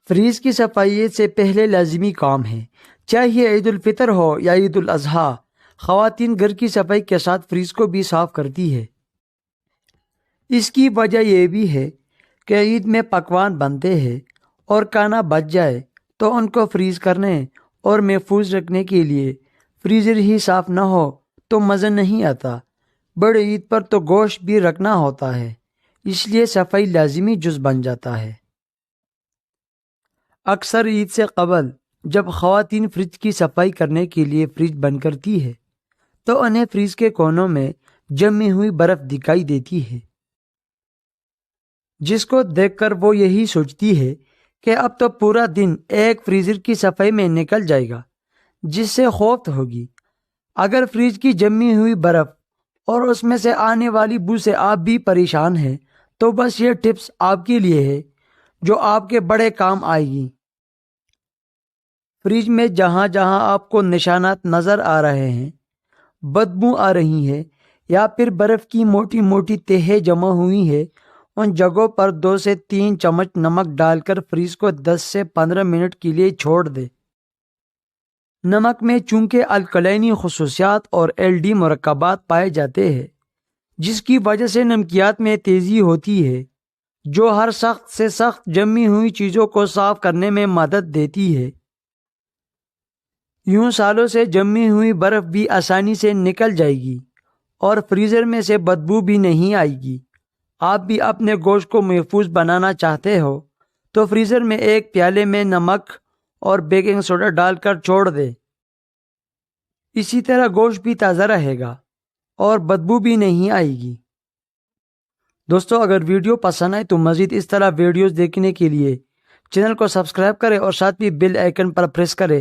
Fridge کی صفائی عید سے پہلے لازمی کام ہے، چاہے عید الفطر ہو یا عید الاضحیٰ۔ خواتین گھر کی صفائی کے ساتھ فریج کو بھی صاف کرتی ہے۔ اس کی وجہ یہ بھی ہے کہ عید میں پکوان بنتے ہیں اور کھانا بچ جائے تو ان کو فریز کرنے اور محفوظ رکھنے کے لیے فریزر ہی صاف نہ ہو تو مزہ نہیں آتا۔ بڑے عید پر تو گوشت بھی رکھنا ہوتا ہے، اس لیے صفائی لازمی جز بن جاتا ہے۔ اکثر عید سے قبل جب خواتین فریج کی صفائی کرنے کے لیے فریج بند کرتی ہے تو انہیں فریج کے کونوں میں جمی ہوئی برف دکھائی دیتی ہے، جس کو دیکھ کر وہ یہی سوچتی ہے کہ اب تو پورا دن ایک فریزر کی صفائی میں نکل جائے گا، جس سے خوف ہوگی۔ اگر فریج کی جمی ہوئی برف اور اس میں سے آنے والی بو سے آپ بھی پریشان ہیں تو بس یہ ٹپس آپ کے لیے ہے جو آپ کے بڑے کام آئے گی۔ فریج میں جہاں جہاں آپ کو نشانات نظر آ رہے ہیں، بدبو آ رہی ہے یا پھر برف کی موٹی موٹی تہیں جمع ہوئی ہے، ان جگہوں پر 2 سے 3 چمچ نمک ڈال کر فریج کو 10 سے 15 منٹ کے لیے چھوڑ دے۔ نمک میں چونکہ الکلینی خصوصیات اور ایل مرکبات پائے جاتے ہیں، جس کی وجہ سے نمکیات میں تیزی ہوتی ہے، جو ہر سخت سے سخت جمی ہوئی چیزوں کو صاف کرنے میں مدد دیتی ہے۔ یوں سالوں سے جمی ہوئی برف بھی آسانی سے نکل جائے گی اور فریزر میں سے بدبو بھی نہیں آئے گی۔ آپ بھی اپنے گوشت کو محفوظ بنانا چاہتے ہو تو فریزر میں ایک پیالے میں نمک اور بیکنگ سوڈا ڈال کر چھوڑ دیں۔ اسی طرح گوشت بھی تازہ رہے گا اور بدبو بھی نہیں آئے گی۔ دوستو، اگر ویڈیو پسند آئے تو مزید اس طرح ویڈیوز دیکھنے کے لیے چینل کو سبسکرائب کریں اور ساتھ بھی بیل آئیکن پر پریس کریں